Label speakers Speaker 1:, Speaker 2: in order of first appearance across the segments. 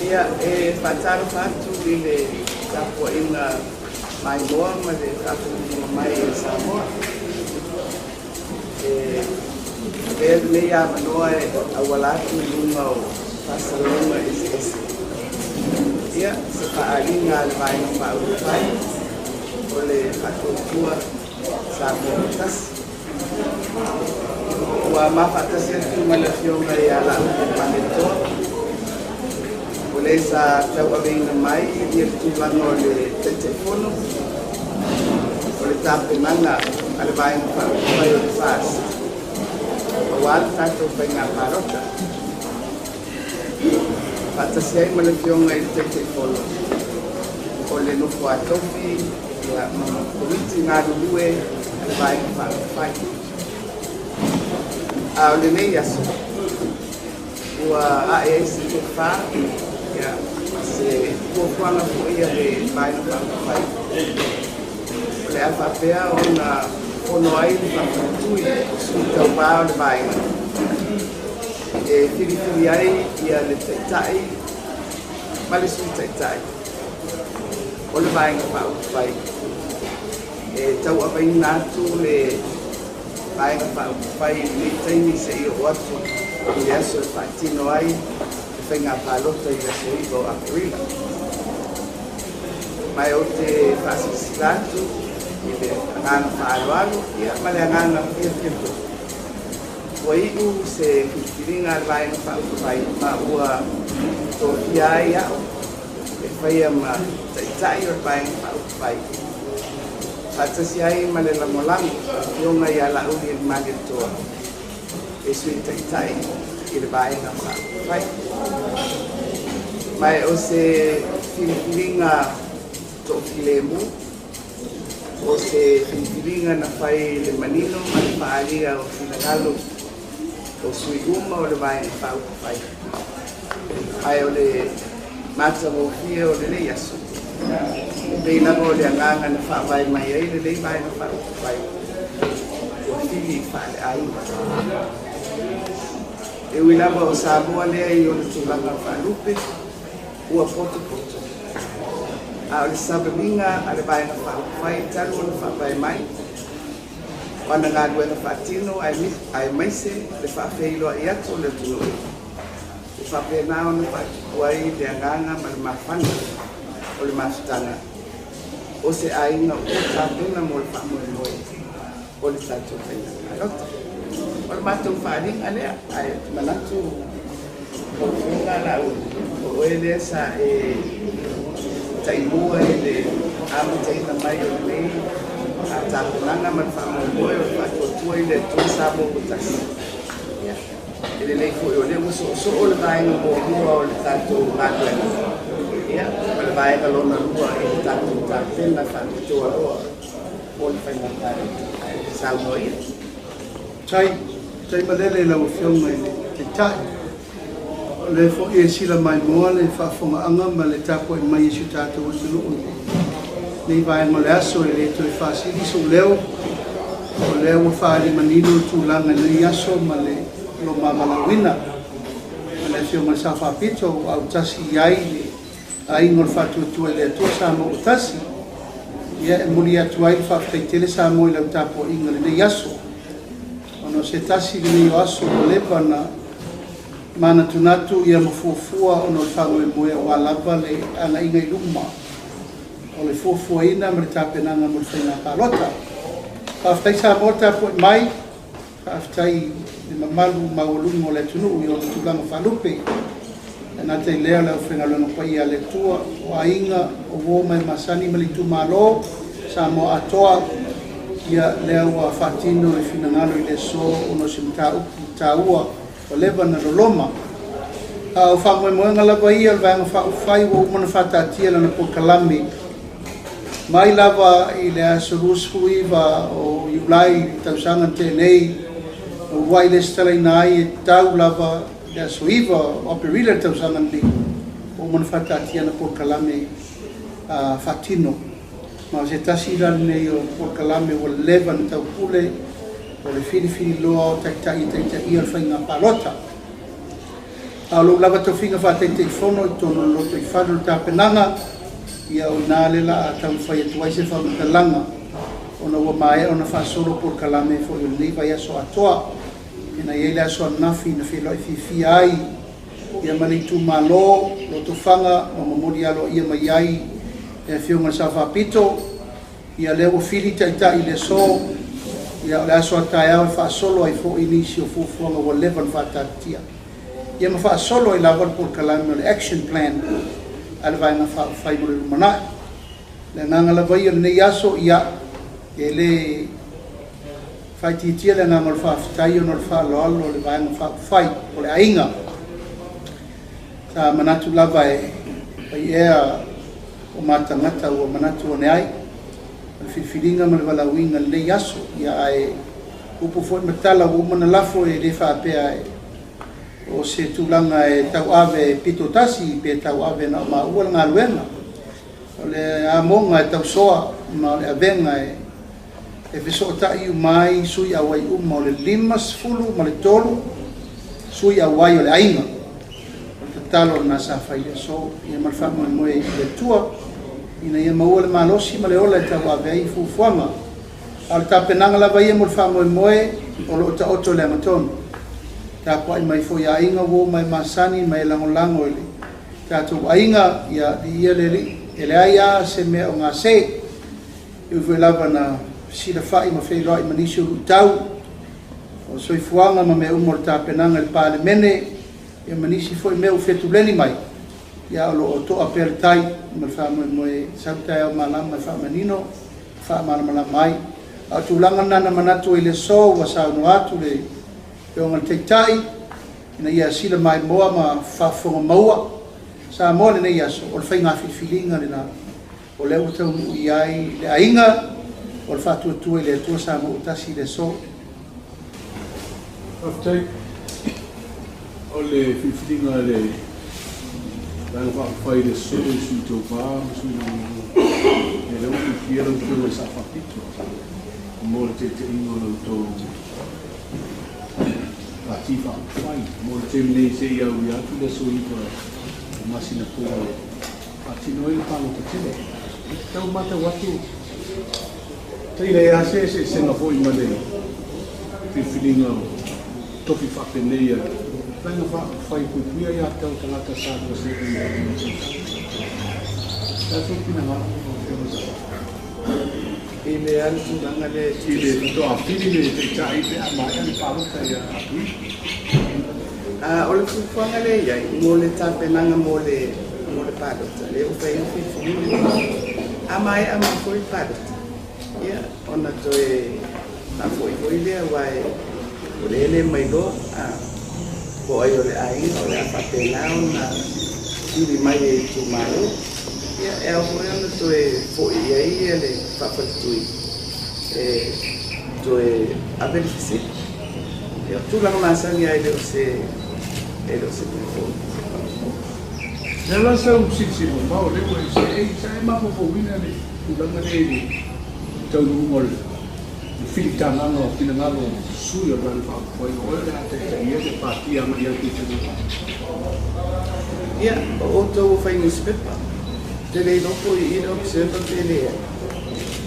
Speaker 1: Ia e whataro whatu I le kapua ina mai moa ma le kapua mai e Samoa. E le ia manoa e awalatu lunga o Pasalonga ese. Ia se whaaringa le vaenga Faaupufai o le Faatuatua Samoa Tasi. Ua mawhatasi atu ma le fionga I Laaulialemalietoa. O le sa tau aveina mai I le tūlanga o le telefono. O le tāpenanga a le vaenga Faaupufai o le Fosi. O wāle tātou painga parota. Whatasi ai ma le fionga I le telefono. O le nofo atofi ia mamakuriti ngā rurue a le vaenga Faaupufai. A o le nei aso. Ua ae si te wha ia se kuakuanga po ia le vaenga Faaupufai. O le Apia o na ono ai le whakatui Sui Ta'ita'i o le vaenga. E Filifilia ia le Taitai ma le Sui Ta'ita'i o le vaenga Faaupufai. E tau awaina atu le vaenga Faaupufai ni taimi se I o atu I aso e whaitino ai e whainga palota I aso I o Apia. Mai o te whasisilatu I le angana whaaloalo ia ma le angana whiawhiato. Ua iu se whiwhiringa le vaenga Faaupufai ma ua tōhia ai au e whaia ma Taitai o le vaenga Faaupufai. Atasi ai ma le lamolango ionga I Laaulialemalietoa e Sui Ta'ita'i I le vaenga Faaupufai. Mai o se whiwhiringa tōwhilemu o se whiwhiringa na whai le manino ma le whaalia o Finagalo o Sui Uma o le vaenga Faaupufai. Ai o le matamofia o le nei aso. Pei lava o le anganga na whaawai mai ai le nei vaenga Faaupufai. O whiwi whaale ai. E ui lava o Samoa lea I o le tūlanga whaalupe ua poto. A o le sabaminga a le vaenga Faaupufai talu o le whaawai mai. Wana ngā luenga whaatino ai maise le whaafeiloa I atu le tunui. Le whaapena o na whaatuai le anganga ma le mawhana o le mawhitanga. O se ainga o tāpena mo le whaamoemoe o le tātou whaina karota. O le mātou whaaringa lea ai manatu o whinga lau. O e lea sa e taimua e le amataina mai o le nei a tāpenanga ma le whaamoemoe o le Faatuatua I le tū Samoa o Tasi. E le nei fo o le uso o le vaenga mua o le tātou ngātuenga. Ia, ma le vaenga lona rua I le tātou tāpena Faatuatua roa o le whainga tāre. Samoa ia.
Speaker 2: Tai malele lau whionga I le Taitai. Le fo e sila mai moa le whaafongaanga ma le tāpua I mai isu tātou o tunu unu. Nei vaenga le aso e le toi Fesili so leo. O leo o whaari manino tūlanga nei aso ma le lo mamalawina. Ma le whionga sa whaapito au Tasi iai le ai ngol Faatuatua le atua Samoa o Tasi. Ia e muli atu ai Vaitele Samoa I lau tāpua inga le nei aso. Ono se Tasi le nei aso o lepa na mana tunatu ia mafuafua ono le whamoemoe o alapa le ana inga I luma. O le fuafua ina ma le tāpenanga mo le whainga palota. Whaftai Samoa tāpua mai, whaftai le mamalu maulungo le tunu I o le tūlanga whalupe. Nā te lea leo whengalona pai a le tua o ainga o wō mai masani mali tu malo Samoa Atua ia leo a whatino le finangalo I le so ono sim tāua o leva na roloma. O whamoemoenga lava ia le vaenga Faaupufai o umana whatatia lana po kalame. Mai lava I le asurusfu iwa o Iulai tausanga tēnei o waile stalaina ai e tau lava le asuiva o perila tausanga ni o umana whatatia na po kalame whatino. Ma se Tasi lani nei o po kalame o leva na tau pule o le Filifilia loa o Taitai o le whainga palota. Alo lava to finga fa te fono to no lo to fado ta penanga ia o nale la ta fai tu ai se fa langa ona wa mai ona fa solo por kalame fo yo ni vai so Atua ina ia la so nafi na fi lo fi ai ia mali tu malo lo to fanga o momori alo ia mai ai e fio ma sa fa pito ia le o Sui Ta'ita'i le so ia la so ta fa solo ai fo inisio fo fo o level fa tatia ia ma fa solo i lava por kalame action plan ala vai na fai mo mana le nanga la vai ne yaso ia ele fai titia le nanga fa tai no fa lo le vai na fai o le ainga sa manatu lava e o mata o manatu ne ai le filinga ma le valawinga le yaso ia ai upu fo matala o mana lafo e le fa Apia o se tulanga e tau ave pito Tasi pe tau ave na ma ua ngā luenga o le amonga e tau soa ma le avenga e viso tai mai sui awai uma o le 5 ma le 3 sui awai o le ainga o te talo na sa fai le so ia malfama moe i le tua ina ia maua le malosi ma le ola e tau ave ai fufuanga al tapenanga lava ia malfama moe o lo ta oto le amatonu ta pa mai fo ya inga wo mai masani mai lango ele ta tu ainga ya dia le aya se me o nga se eu vou lava na si le fai ma fe roi manisho tau o soi fuanga ma me umorta penanga le pale mene e manisi foi meu fetu leni mai ya lo to apertai ma fa mo e sauta o malama fa manino fa malama mai a tu langa na manatu ile so wa sa no atu le Taitai ina ia sila mai moa ma fafonga maua sa moa le nei aso o le whainga Filifilia le na o le utau i ai le ainga o le Faatuatua le atua sa mo Tasi le so
Speaker 3: Aftai o le Filifilia le Tanga Faupufai le so Sui Ta'ita'i le Filifilia le utau sa whapito mo le te ingo le utau Faaupufai mo le temine se ia ui atu le soipa masina pua atino i palo tatele tau mata watu teile ia se senga foi ma le Filifilia topi whapenei Tanga Faupufai kuikuia ia tau tangata sa tua se tato pina ngā
Speaker 1: i me anu tūranga le
Speaker 3: tile to a fili le Taitai pe a mai ani paluka ia
Speaker 1: o le fufuanga le iai mo le tapenanga mo le padota le uwhai Filifilia a mai a mai foi padota ia ona toe na foi lea wai o le ele mai lo po ai o le ainga o le apapenao na ili mai e tu malo ia e au hoi ana toe foi iai e le whapatui toe a Fesili ia tūlanga masani ai leo se telefoni
Speaker 3: Nella lasa uscissimo, ma le vuoi sai ma poco winare la magari tau ngol fili tanano pinangalo sui o ran fa poi ora te ia de partia ma ia ki tu
Speaker 1: ia o to fai newspaper te le no poi ino observa tele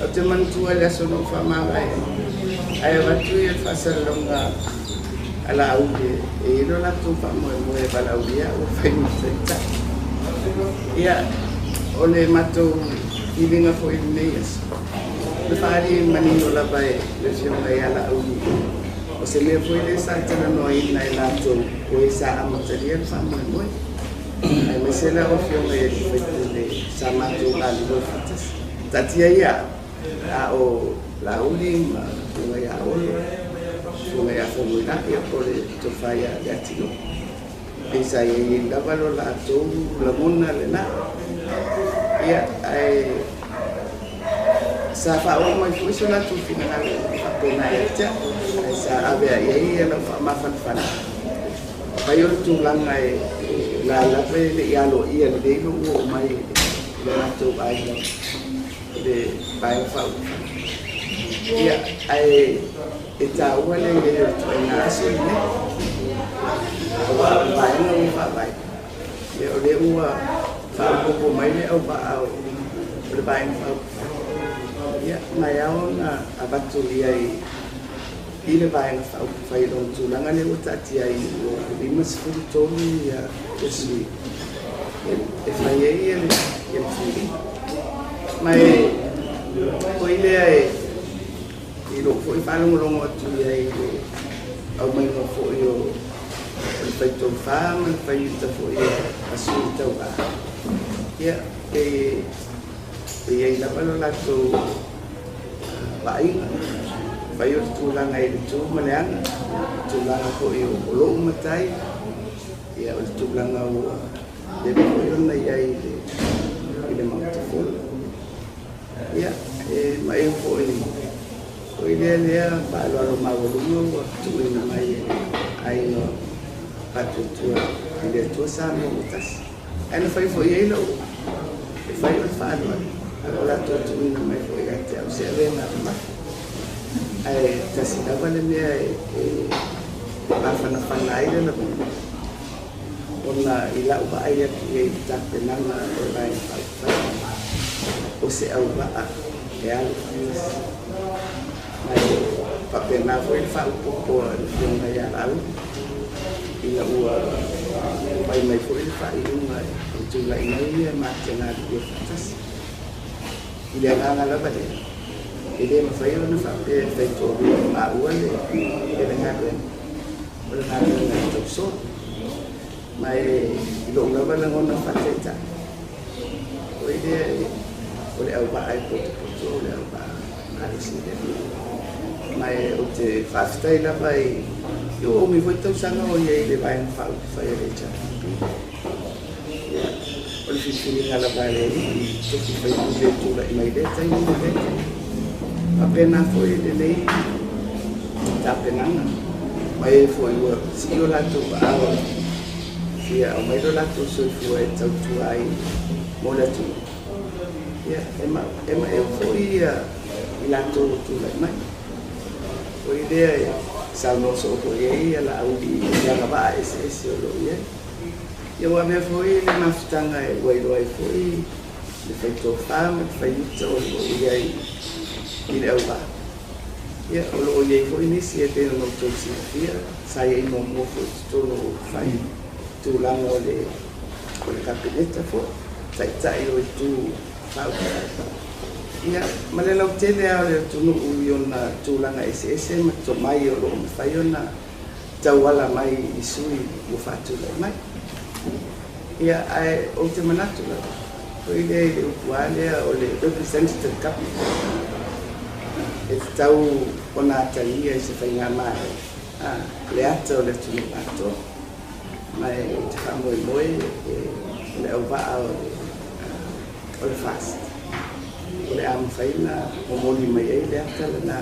Speaker 1: a te mantu ala sono fa ma ai va tu ia fa salonga ala auge e no la tu fa mo e para audia o fai newspaper ia ole mato ilinga foi neias le fari manino la vai le fiona ia la augi o se le foi le santana no ina ila to o esa amateria fa mo ai me se la o fiona ia le samato la lo fatas tatia ia a o la uli ma ia o ia formula ia por to faya gatino esa ia la valo la to la mona le na ia ai sa fa o mai foi sona tu final pena ia sa ave ia la ma fan fan vai o tu langa la pe ia lo ia de no o mai la to vai de vai fa ia ai eta wale le na so ne Wa vai no fa vai. Le ua Faaupufai mai le au au le vai no. Ya mai au na abatu ai ile vai no Faaupufai lo tulanga le utati ai lima sifuri tonu ya Fesili. E fai ele ya Fili. Mai ile ai ilo foi falongo atu ai au mai no foi o fai tau whāma, fai uta fo a Sui Ta'ita'i. Ia, e iei lapalo lato Vaega, fai o tūlanga i le tū maleanga, tūlanga fo i o loo matai, ia o le tūlanga o le fo i ona iai i le mautafolo. Ia, e mai o fo i lea paaloalo mawalunga o tuina mai ai no Faatuatua i le atua Samoa o Tasi. Ana fai fo iei lau, e fai o le Faatuatua. Ala lato tuina mai fo i gati au se avena ma. Ai Tasi lava le mea e mawhanawhana ai le lau. Ona i lau ba ai aki e tape nanga o lai Faupufai. O se au ba e alu. Ai papena fo i Faupufai le fiona i alau. Ila ua mai mai foi le fai unga o tula ina ia ma tena ia Tasi. Ile nganga la bale. Ile ma fai ona fa pe fai to ma ua le ile nganga. Ole nganga na to so. Mai ilo nga bala ngona fa teta. O ile ole au ba ai poto ole au ba ai sinde. Mai o te faftai la bai yo mi foi tau sanga o ye le vai no Faaupufai le cha. O le Filifilia la vai le to ki fai le tu la mai le tai ni le. Apena foi le nei ta penanga. Mai foi o si o la tu a ia o mai do la tu so foi tau tu ai mo la tu. Ia ema e foi i la tu la mai. Foi idea Salmo so ko ye ala audi ya ba ese o lo ye yo wa me foi le maftanga e wai lo ai foi le feito fam fai to lo ye i le au ya o lo ye foi ni si e no to si fia sai no mo fo to no fai tu la no le con le capinetta fo Taitai o tu ia male lau tele a le tunu uiona tūlanga ese ma to mai o lo fai ona tauala mai i Sui o Faatuatua mai. Ia ai o te manatu la ko i le upuale o le representative cup e tau ona Tali e se fai ngā mai le ata o le tunu ato mai te whamoi moe e le au waa o le fast. Ole am faina o moli mai ai le ata na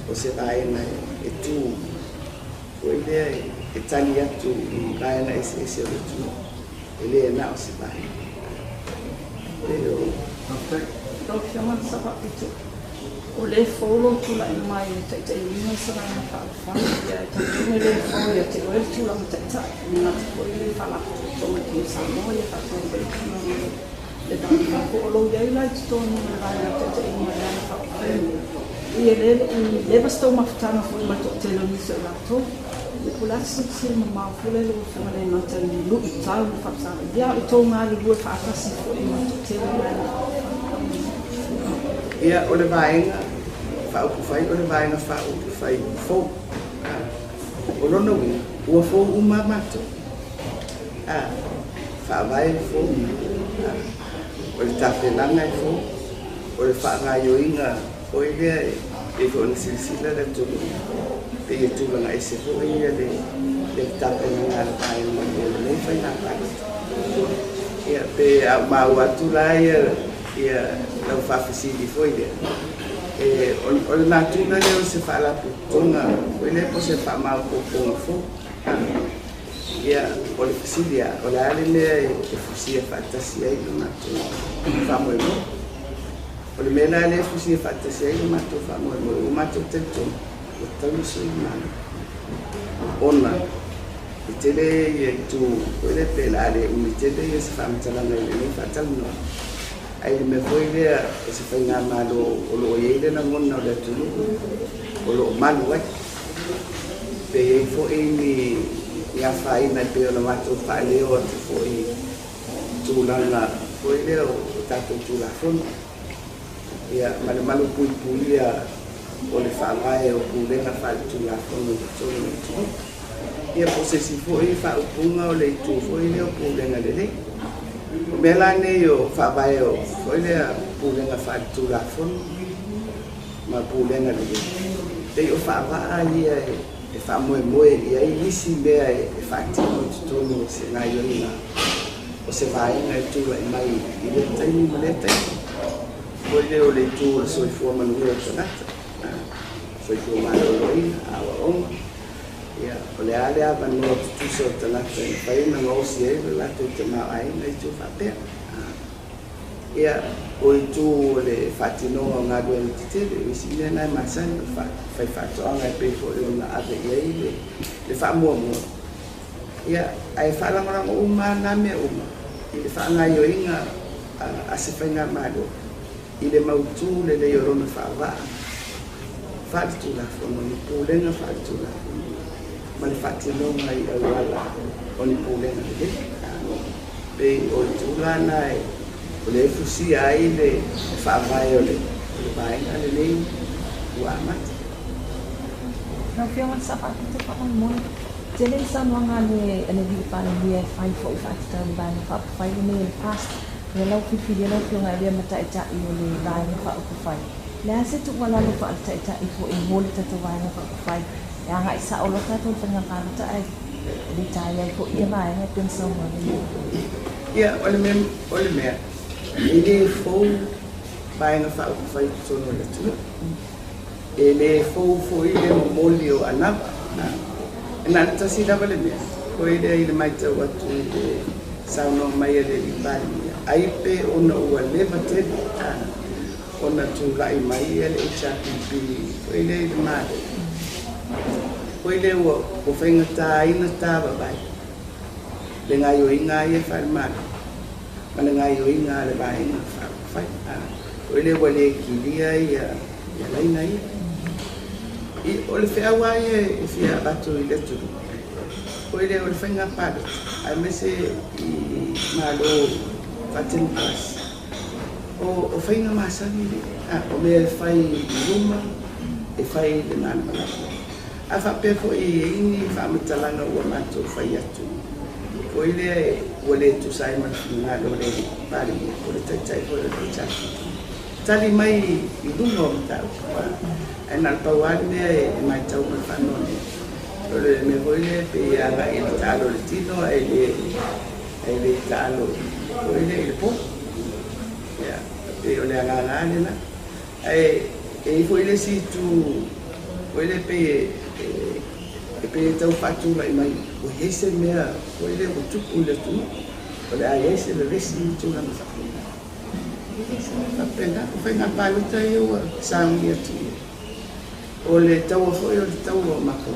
Speaker 1: o se vai na e tu o ile e tani atu i vai na ese o tu ele na o se vai pero
Speaker 4: do fiama sa pa pitu o le folo tu la mai Taitai ni sa na fa ya tu le folo ya te o tu la Taitai na ko ile fa la to me ki Samoa ya fa ko le tanto ko lo ya ila to no la Taitai ni la fa e le basto maftana fo ma to te lo ni so la to le polasi se ma fole lo fa le no te lu ta fa sa ya to ma lu fa fa si fo ma to te lo
Speaker 1: ia o le Vaega Faaupufai o le Vaega Faaupufai fo o lona ua fo uma mato faavai fo o le tapenanga e fo o le faagaioiga o i lea e fo na silasila le tulu pe ia tulaga ese fo ia le tapenanga le Vaega ma lenei faina ia pe mau atu la ia lau Fesili foi le o le natuna le o se faalaputoga foi le po se faamaupopoga fo ia o le Fesilia o le ale lea e fusia faatasi ai lo matou faamoemoe o le mea la le fusia faatasi ai lo matou faamoemoe o matou tautonu o taulisoi mana ona Tele ye tu ole pela le tele ye se fam tala le fa tala no ai me foi le se fa nga malo o ye le na ngona le tu o malu ai pe ye fo ni ya fa ina pe o ma tu fa le o fo i tu la foi le o ta tu la fon ya malu pui ya o le fa mai o pu le na fa tu la fon tu ia posesi foi faaupufai o le itu foi le pulenga lele mela ne yo faabai o foi le pulenga faatulafon ma pulenga lele te o faavaa ia e faamoemoe ia i isi mea e faatino totonu se gaioina o se vaega e tulaʻi mai i le taimi ma le taimi foi le o le itu o le soifua manuia o tagata soifua malōlōina auaʻoga ya oleh ada apa nih waktu tu setelah saya mengosi ya lalu cuma air itu apa ya itu oleh Fatino ngadu yang kecil di sini naik masa Faatuatua ngai peko yang ada ya ini di Famu ya ai falang orang umma namanya umma di Fanga yo inga asifanya mado ile mautu le yoron Faava Faatuatua fono pulenga Faatuatua Fatino mai wala oni pulenga de pe o tulana o le fusi ai le fa vai ole Vaega le nei wa mat
Speaker 5: no fiama sa pa te pa mo tele sa mo nga le ane di pa le fai fo fa ta ban fa fai le past le lau Filifilia no fiama le Taitai le Vaega Faupufai le ase tu wala le fa Taitai fo e mo le ta Vaega Faupufai yang nggak isa ulo ka tu pengakan tu ay ditanya ko iya mai ha pun semua ni
Speaker 1: ya oleh mem ini fo Vaega Faupufai tu no le tu ele fo ile molio anaba na Tasi da vale me ko ile mai te watu sauno mai le bali ai pe ona ua Leuatea ona tu lai mai ele chapi ko ile mai Koile wo fenga ina tava bai. Le ngai o inga e fa mal. Mana ngai o inga le bai na fa. Koile wo le kilia ya lai nai. I o le fea wai e fia bato i le tu. Koile o le fenga pa. Ai mese i malo fatin pas. O fenga masa ni. O me fai ruma e fai le nana. Afa pefo i ini fa matalanga o mato fai atu. Ko ile wole tu sai ma na do le pali ko le Taitai ko le Taitai. Tali mai i dungo mta. Ana pawani e mai tau ma fanone. Le me voile pe aga il talo le tino e le talo. Ko ile il po. Ya, pe ole aga na. E foi le si tu Koile pe tau fatu mai mai o hese mea koile o tupu le tu o le ai hese le resi tu na sa pena o fenga palu tai o sangi atu o le tau foi o tau o mako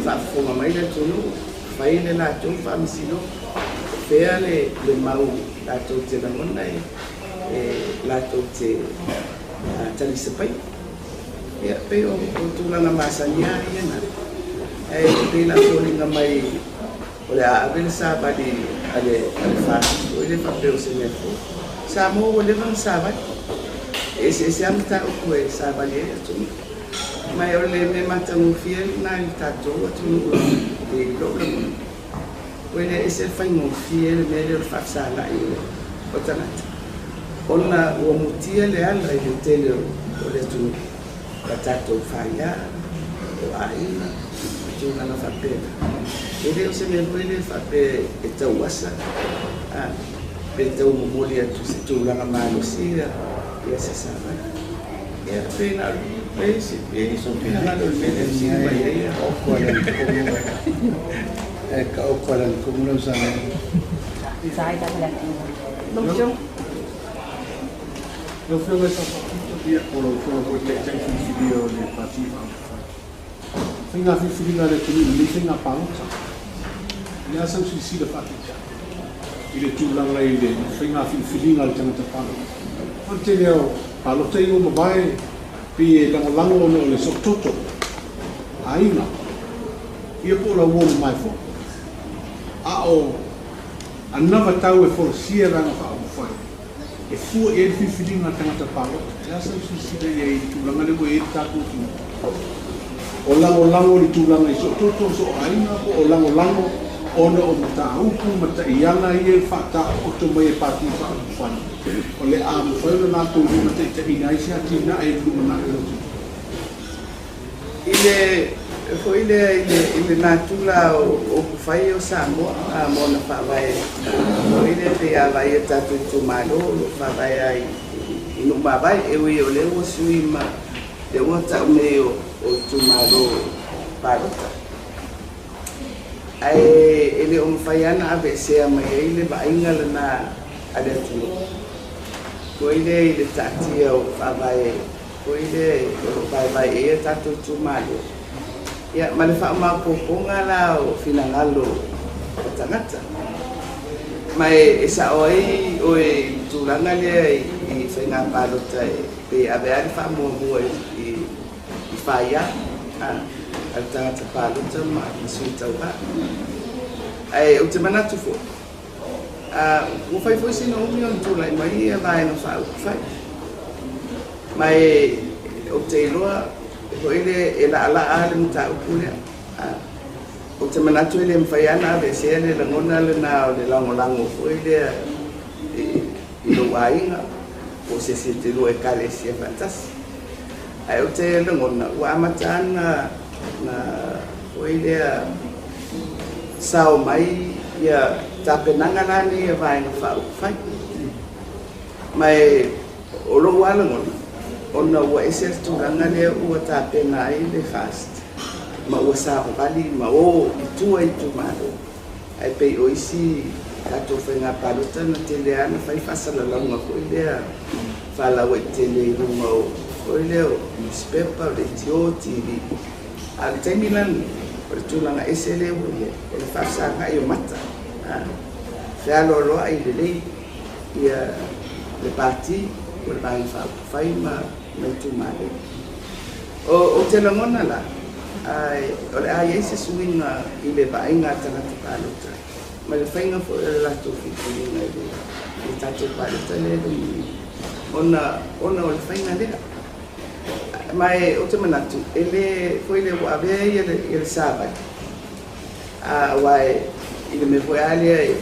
Speaker 1: fa fo mai le tu no fai le na tu fa misino fea le mau la tu te na mona la tu te tali sepai ya pe o tulanga masanya yana pe la solinga mai o le avel sa ba di ale fa o le fa pe o se me fo Samoa o le van sa ba ese amta o ko sa ba le tu mai o le me mata mo fiel na ta to o tu e lo o le ese fa mo fiel me le fa sa la i o tanata ona o mutia le ala i tele o le tu Tato faya o aina tu na fa pena ele se me voile fa pe eta wasa pe tau mo molia tu se tu la mano sira ya se sabe ya pena pe si pe so pena na do bene si pa ya o ko e ka o ko lan como não sabe
Speaker 5: sai da la
Speaker 4: Não tinha
Speaker 3: Eu fui essa dia por o que tem vídeo de partida. whainga whiwhiringa le tunu le whainga pāngota. Ia sau si le whakita. I le tūlanga i le whainga whiwhiringa le tangata pāngota. An te leo, palota i o mawae, pi e lango o le sototo. Ainga. Ia po la uono mai fo. A o anava tau e forosia ranga Faaupufai. E fua e le whiwhiringa le tangata pāngota. Ia sau si le tūlanga le mo e tāku tū. O lango li tūlanga i sototo so ainga po o lango ona o mataupu mata ianga i e whata o to mai e pāti Faaupufai. O le āmawhai o nā tōru mata i te inaisi a tina e lumana e lotu.
Speaker 1: Ile nā tūla o Pufai o Samoa, a mona whawai. Ile te awai e tatu i tūmalo, whawai ai inu mawai e ui o leo sui ma le ua tau me o tūmalo pārota. Ai ele o mwhai ana awe sea mai e ile vainga le nā ale tūlo. Ko ile tātia o whawai, ko ile o whawai e tatu i tūmalo. Ia, ma le whaamapoponga la o finangalo o tangata. Mai e sa oi o e tūranga lea i whainga pālota e pe awe ari whaamuamua i whaia al tangata pālota ma i Sui Ta'ita'i. Ai, o te manatu fo. O whai Fosi Naomi on tūlai mai e vai na Faaupufai. Mai o te iloa ko ele e la ale mta ukule o te manatu ele mwhai ana ave se ele la ngona le na o le lango ko ele i lo wainga o se te lo e kale si e fantas ai o te la ngona wa amatana na o ele sao mai ia tapenanga nani e vai na Faaupufai mai o lo wala ngona ona ua ese tūranga lea ua tāpena ai le fast. Ma ua sāpapali, ma o i tua i tūmaro. Ai pei o isi kato whainga pālota na te lea na whai whasalalaunga ko i lea whalaua i te le runga o ko i lea o newspaper, o le tio, TV. A le taimilan, o le tūranga ese lea ua lea, e le whasanga i o mata. Whialo loa i le lei, ia le pāti, o le vai Faaupufai ma mai tūmare. O te langona la, o le ai eise suinga i le vainga tangata pālota. Ma le whainga fo e lato whiwhiringa i le tātou pālota le le ona o le whainga lea. Mai o te manatu, e le fo i le wawea i le sāwai. Wai i le me fo alea e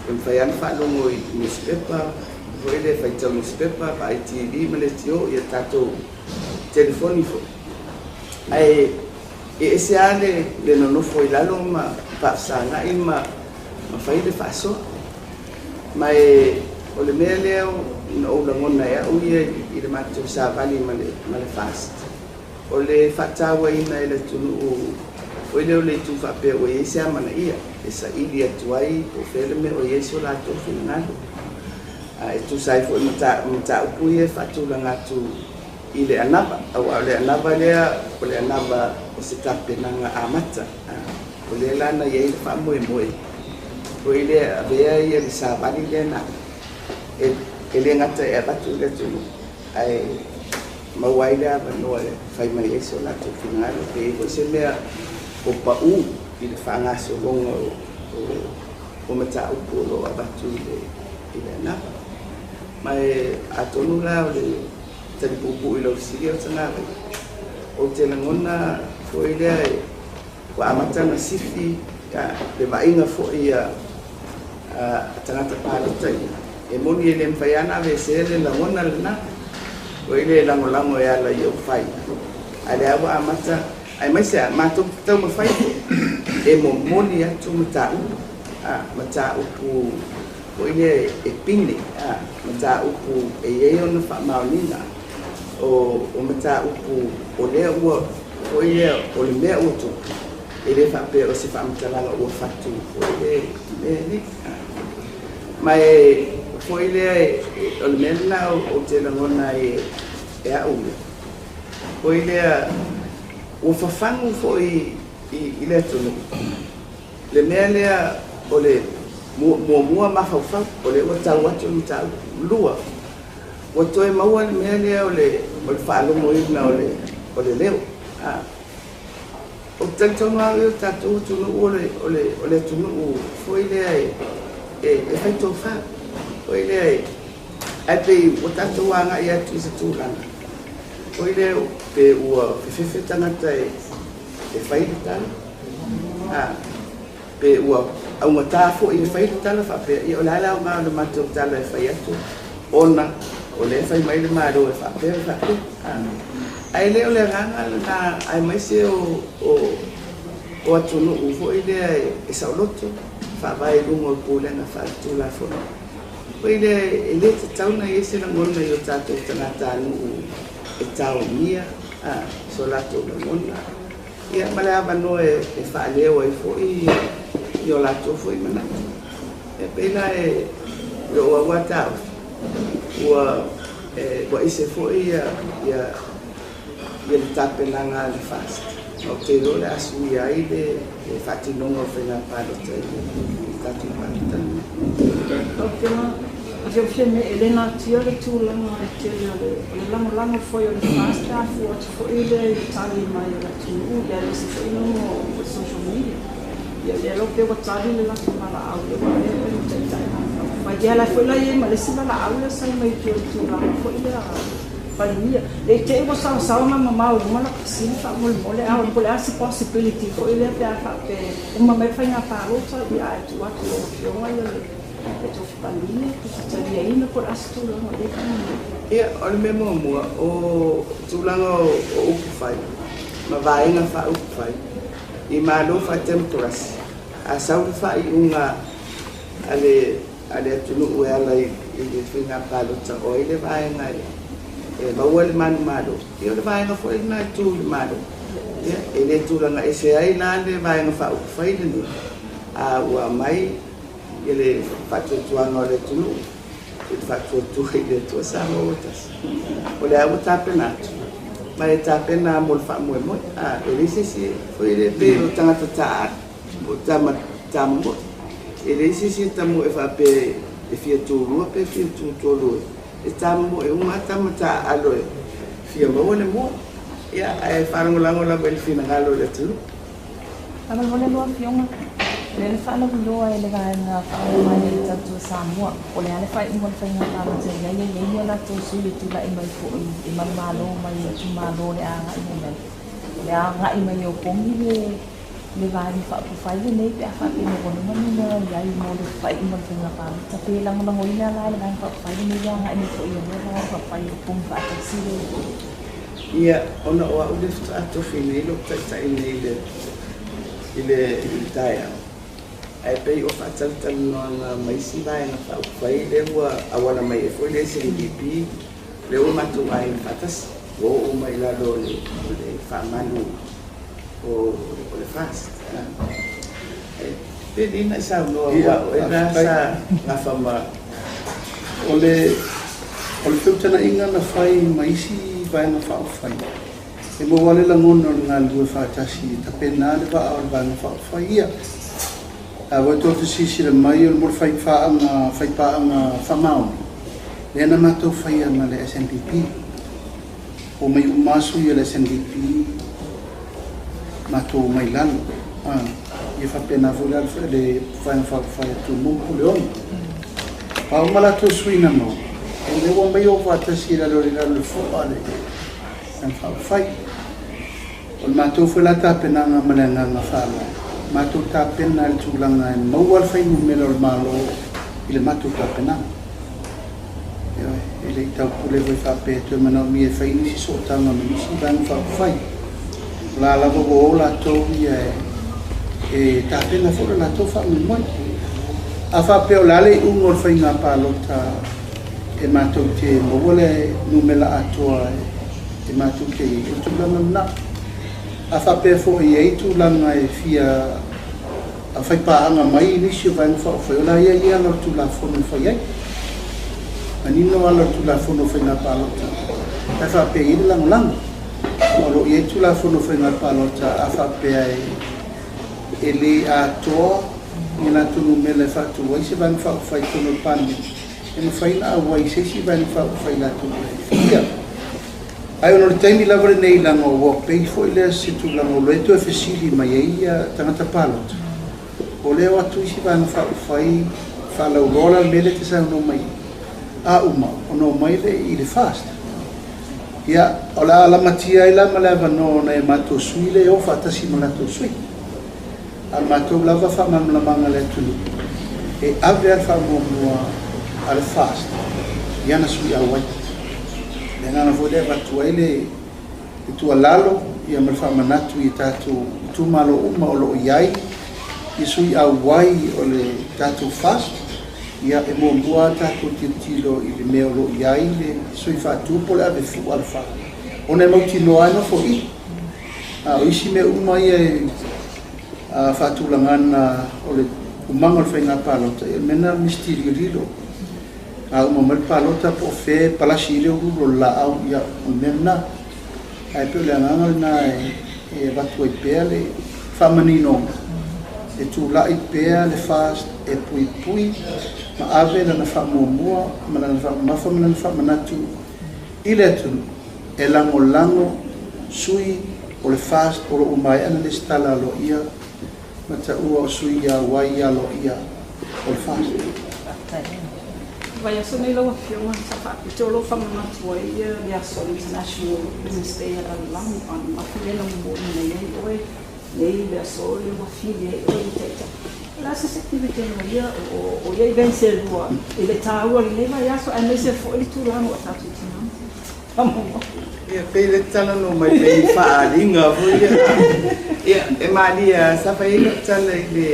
Speaker 1: mwhai ana whalongo i newspaper, ko ele fai tau newspaper, pa TV, ma le tio, ia tātou telefoni fo. Ai, e ese ale le nonofo i lalo ma paasanga i ma fai le whaasoa. Ma e, o le mea leo, na o la ngona ea, uia i le mātou sāwali ma le fast. O le whatawa ina e le tunu o ele o le tu whapea o ese amana ia, e sa ili atuai, o whele me o ese o lātou whinangalo. E tu sai fo mata upu e whatulanga atu i le anava. Au le anava lea, o le anava o se tapenanga amata. O le lana i e whamoe moe. O i le avea i le sāwari le na. E le ngata e abatu le tunu. Ai mawai le ava noa e whai mai e so la tu finalo. Pe e se mea o pau i le whangaso longa o mata upu lo abatu i le anava. Mai atonu la o le tali pupu i lau siri o tangawe. O te langona fo i lea e wa amata na sifi le vainga fo i tangata pālota i. E moni e le mwhai ana ave se le langona le na. O i le lango e ala i o whai. A le awa amata, ai mai se a mātou tau ma whai e mo moni atu mata upu. Mata upu o ile e pini mata upu e ye ona fa maunina o mata upu o le ua o ile o le mea utu e le fa pe o se fa mtalanga o fatu o ile ni mai fo ile o le mena o te langona e a ule o ile o fa fangu fo i i le tunu. Le mea lea o le mua mawhawhau, o le o tau atu ni tau lua. O toe maua le mea lea o le whaalongo ina o le leo. O tantonga o tatou tunu o le tunu o foi lea e whaito wha. Foi lea ai pe o tatou anga i atu i se tūranga. Foi lea pe ua whiwhiwhi tangata e whaile tala. Pe ua aunga tāfo i whaile tala whapea. I o lala o ngā le matou tala e whai atu. Ona, o le whai mai le maro e whapea whapea. Ai leo le ranga na ai mai se o atunu ufo i lea e sauloto. Whawai rungo o pūlenga whātu la whono. Poi le te tauna i ese na ngona i o tātou tangata anu e tau mia. So lato na ngona. Ia male abano e whaaleo i fo i o lato fo i manatu. E pena e o awatau. Ua ise fo i le tapenanga le fast. O te role asui ai le whatinonga whenga pārota i tatu pārota.
Speaker 4: Yo Fiame elena tia le tūlanga e te le lango foi o le fast fu o te foi le Tali mai o le tū ia le se foi no social media. Ia le lo pe o Tali le la mala au le wa e Taitai. Ma ia la foi la e ma le sila la au le sai mai tu tūlanga foi ia Filifilia. Le te o sa ma mama o ma la kasini fa mo le au po le asi possibility foi le pe fa pe uma mai fa na parota ia Atua o mai le e to Filifilia, tu taria ina por astura no le kana.
Speaker 1: Ia o le memo mua o tūlanga o Upufai, ma Vaega Faaupufai, i malo fa temporasi. A sauri fa i unga ale atunu ue ala i le whina palota o i le Vaega e maua le manu malo. I o le Vaega fo i na tū le malo. E le tūlanga e se ai na le Vaega Faaupufai le ni. A ua mai i le Faatuatua o le tunu. I le Faatuatua i le tua Samoa Tasi. O le au tāpena atu. Ma e tāpena mo le whaamoe moe. E le sisi, foi le pe o tangata taa. O tāma. E le sisi tamu e whape e fia tūrua pe fia tūtōrua. E tāma e unga tama taa aloe. Fia maua le mua. Ia, e wharangolango la wele fina ngalo le tunu.
Speaker 5: Ama ngole lua fionga. Le whaana kuloa e le kai ngā whaare mai e tatu Samoa. O le ale whai ingon whai ngā tāma te ngai e ngai la tō sui le tula i mai fo i mai malo mai e tu malo le anga i mai. Le anga i mai o pongi le vai ni Faupufai le nei pe a whape no kono mani na iai mo le whai ingon whai ngā tāma. Ta pe lango lango ina lai le vai Faupufai le nei anga i mai fo i a mea lai Faupufai le pongi Tasi le.
Speaker 1: Ia, ona oa ulefta ato fine i lo Taitai nei le taia. Ai pei o whātautanu noanga maisi Vaega Faaupufai le hua awana mai e foi le SNDP le o matu ai whatasi o mai lalo le whamanu o le fast. Pe dina i sao noa o e nasa ngā whama.
Speaker 2: O le whiutana inga na whai maisi Vaega Faaupufai. E mo wale la ngona o ngā lua whātasi ta pena le wa o Vaega Faaupufai ia. Wa to sisi le mai o mo fai paanga whamau. Le ana matou whai ana le SNDP. O mai umasu i le SNDP matou mai lalo. I whapena fwela le Vaega Faaupufai atu mumpu le ono. Pa o malato suina mau. E le wa mai o whatasi la lori lalo le fua le Vaega Faaupufai. O le matou fwela tāpena ngā malenga ngā whamau. Matou tāpena le tūlanga e maua le whai numela o le malo i le matou tāpena. E le tau pule vai whape tu e Naomi e whai nisi sotanga ma nisi Vaega Faaupufai. La lava o la tau ia e tāpena fora la tau whaame moi. A whape o lale ungo le whai ngā pālota e matou te maua le numela Atua e matou te i tūlanga mna. A whape fo i eitu langa e fia a whai paanga mai nisi o Vaega Faaupufai. O la ia ala tu la fono whai ai. Manino ala tu la fono whai ngā pālota. A whape i le lango. O lo i eitu la fono whai ngā pālota a whape ai ele Atua ina tunu mele Faatuatua se van Faaupufai tunu pani e fai na wai se si van Faaupufai la tunu ia ai ono taimi lava nei langa o pei foi le se tu langa o leto e Fesili mai ia tangata palot o leo atu si van Faaupufai falaurola mele te sa no mai a uma ono mai le i le fast ia ola la matia ila malava no na mato suile o fatasi malato sui al mato lava fa mam la manga le tulu e ave al fa mo al fast ia na sui al white le ngana vole va tu ele tu alalo ia mal fa manatu i tatu tu malo uma o lo iai i sui al wai o le tatu fast ia e mo bua tatu tilo i le meo lo iai le sui Faatuatua le ave fu al fa ona mo tino ano fo i a isi me uma ia a Faatulangana o le umanga le whainga palota e mena misteri rilo a uma mal palota po fe palasi ile uro la au ia mena ai pe le nganga na e vatu e pea le whamanino e tu la i pea le fast e pui pui ma ave na whamomua ma na whamanatu ile tunu e lango sui o le fast o lo umai ana le stala lo ia mata ua o sui ia wai ia lo ia o le fast
Speaker 4: Vai a sonei lau a fiona sa whakito lo whamanatu ai le aso International Business Day a lau an mawhilena mwori nei ei oe nei le aso le wawhili ei oe i teita. La se activity no ia o ia i vence lua i le tāua i lewa i aso a nei se fo i tūrano a tatu tina. Amomo.
Speaker 1: Ia pei le tala no mai pei whaaringa vo ia. Ia e maria sa whainga tala i le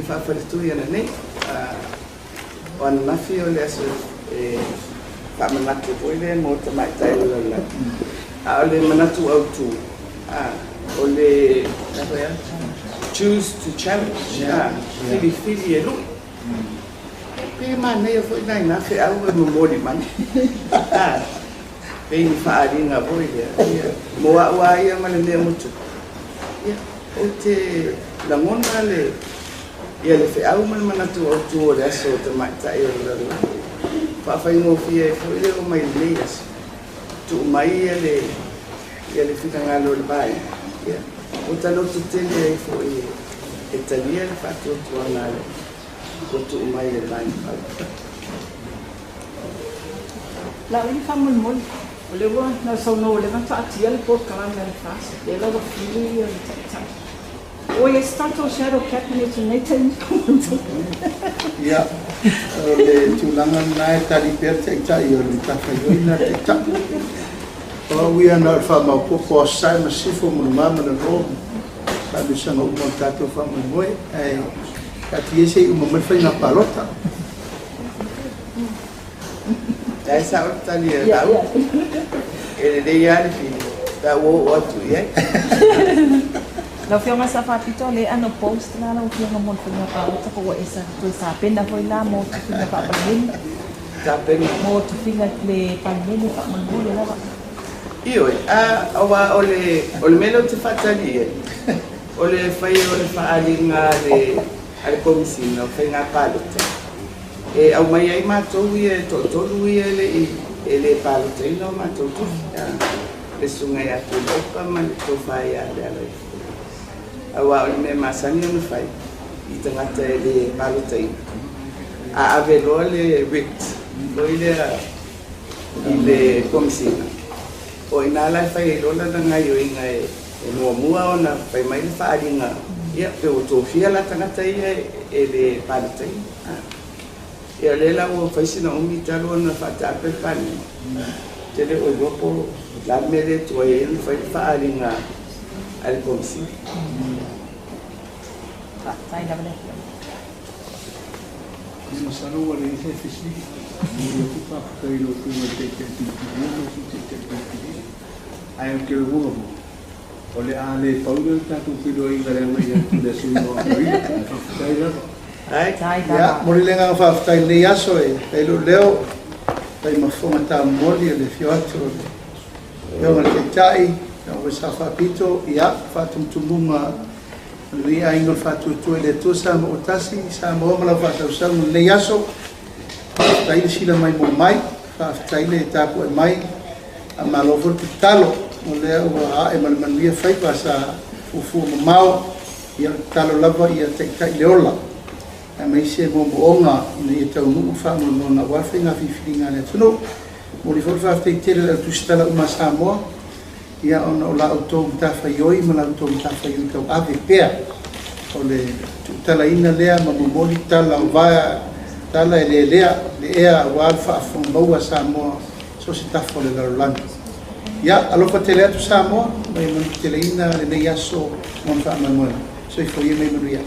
Speaker 1: whaafaritu ia na nei. O ana mafi o le aso whaamanatu po i le mo te Taitai o la. A o le manatu au tū. O le choose to challenge. Filifilia e lui. Pei manei o fo i nai na whi au e mamori mani. Pei ni whaaringa po i le. Mo aua ia male lea mutu. O te langona le ia le whi au mani manatu au tū o le aso te Taitai o la. Whawhaingo fia e fo i le o mai le aso. Tu mai ia le whikangalo le bai. O talo tu tele ai fo i e Tali le Faatuatua ngale. O tu mai le bai.
Speaker 4: Laaulialemalietoa whamulmoli. O le ua na sauno le vata atia le porkalanga le fast. Le lau whili o le Taitai. O ia stato shadow cabinet nei taimi komutu.
Speaker 2: ia o le tūlanga nai Tali per Taitai o le tawhaioina Taitai o wia na whamaupopo o sai ma sifo mama na ro sa bisanga umo tato whamumoi ai kati ese umamai whainga palota
Speaker 1: Ai sa o Tali e tau. E le ia le fili. Ta o atu ia.
Speaker 5: Lau whionga sa whapito le ano post na lau whionga mon whainga palota ko esa tu sa pena hoi la mo tu whionga whapalmeni
Speaker 1: Ta peni.
Speaker 5: mo tu whionga le palmeni whamulmoli lawa.
Speaker 1: Io, awa o le melo te whatali e. O le whai o le whaaringa le komisina o whainga palota. E au mai ai mātou i e tōtolu i e le palota ino mātou tu. Le sunga i atu lopa ma le tō whai a le alai. Awa o le me masani o le whai. I tangata e le palota ino. A ave loa le wit. Lo i le komisina. O ina lai whai e rola na ngai o inga e mua o na whai mai le whaaringa. Ia, pe o tōwhia la tangata ia e le palota ino. Ia lela o whaisi Naomi talo na whatape pani. Te le o iwapo la mele tua e elu whaaringa al komisi.
Speaker 5: Tai la vale.
Speaker 3: Ina saro wale i se Fesili. Ia ku whakakai lo tūma te ai o ke runga mo. O le ale paura tatu pilo i gare mai atu le sui o awina. Whakakai lava.
Speaker 1: Ai,
Speaker 2: ia mori lenga whawhtai nei aso e teilu leo tai mawhonga tā mori le fio atu le Taitai na o sa whapito ia whatumtumunga Lui aingo Faatuatua le tu Samoa Tasi, Samoa malau Faatausang le yaso. Tai sila mai mo mai, tai le tapu e mai, a malofo te talo, o lea ua a e malmanuia fai pasa ufu mau, ia talo lava ia Taitai leola. A mai se mo moonga, ina ia tau nuu wha mo na wafe ngā whiwhiringa le tunu. Mo li fo whafte tere la tusitala uma Samoa, ia ona o la autou mtawhai oi, ma la autou mtawhai oi tau ave pea. O le tala ina lea, ma momoli tala o vaa, tala e le lea, le ea o alfa a whamaua Samoa, so se tafo le larolani. Ia, alofa te lea tu Samoa, mai manu te le ina, le nei aso, mon wha amamoena. So i fo ia mai manu ia.